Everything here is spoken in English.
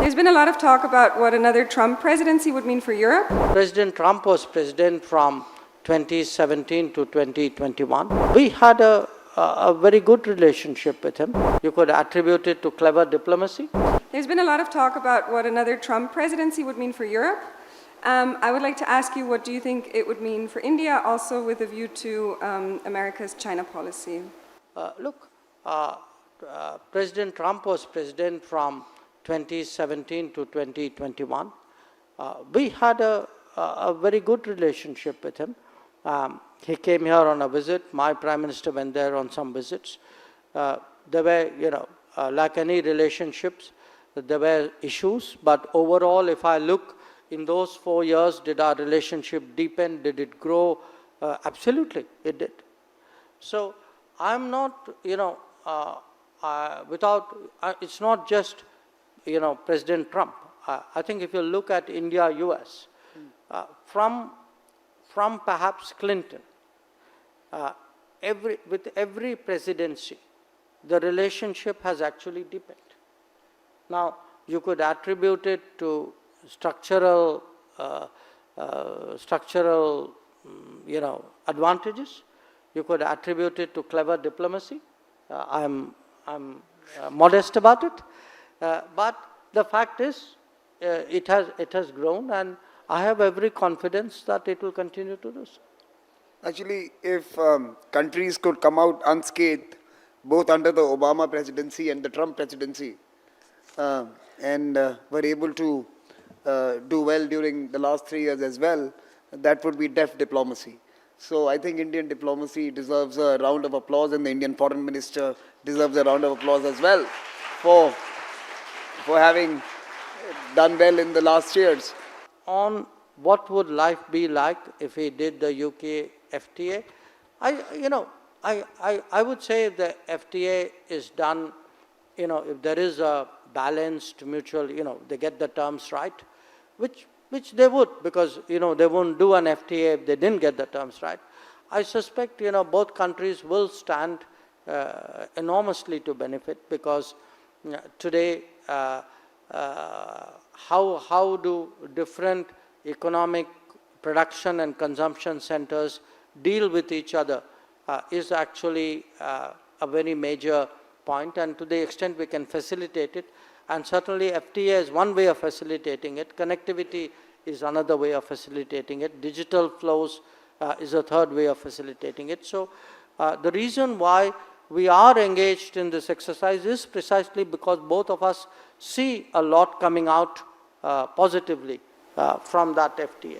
There's been a lot of talk about what another Trump presidency would mean for Europe. President Trump was president from 2017 to 2021. We had a very good relationship with him. You could attribute it to clever diplomacy. There's been a lot of talk about what another Trump presidency would mean for Europe. I would like to ask you, what do you think it would mean for India, also with a view to America's China policy? President Trump was president from 2017 to 2021. We had a very good relationship with him. He came here on a visit. My Prime Minister went there on some visits. There were, like any relationships, there were issues. But overall, if I look in those 4 years, did our relationship deepen? Did it grow? Absolutely, it did. So I'm not, it's not just, President Trump. I think if you look at India-U.S., from perhaps Clinton, with every presidency, the relationship has actually deepened. Now, you could attribute it to structural advantages. You could attribute it to clever diplomacy. I'm modest about it, but the fact is, it has grown, and I have every confidence that it will continue to do so. Actually, if countries could come out unscathed, both under the Obama presidency and the Trump presidency, and were able to do well during the last 3 years as well, that would be deft diplomacy. So I think Indian diplomacy deserves a round of applause, and the Indian foreign minister deserves a round of applause as well for having done well in the last years. On what would life be like if he did the UK FTA, I would say the FTA is done, if there is a balanced mutual, they get the terms right, which they would, because, they won't do an FTA if they didn't get the terms right. I suspect, both countries will stand enormously to benefit, because today, how do different economic production and consumption centers deal with each other is actually a very major point, and to the extent we can facilitate it, and certainly FTA is one way of facilitating it, connectivity is another way of facilitating it, digital flows is a third way of facilitating it. So the reason why we are engaged in this exercise is precisely because both of us see a lot coming out positively from that FTA.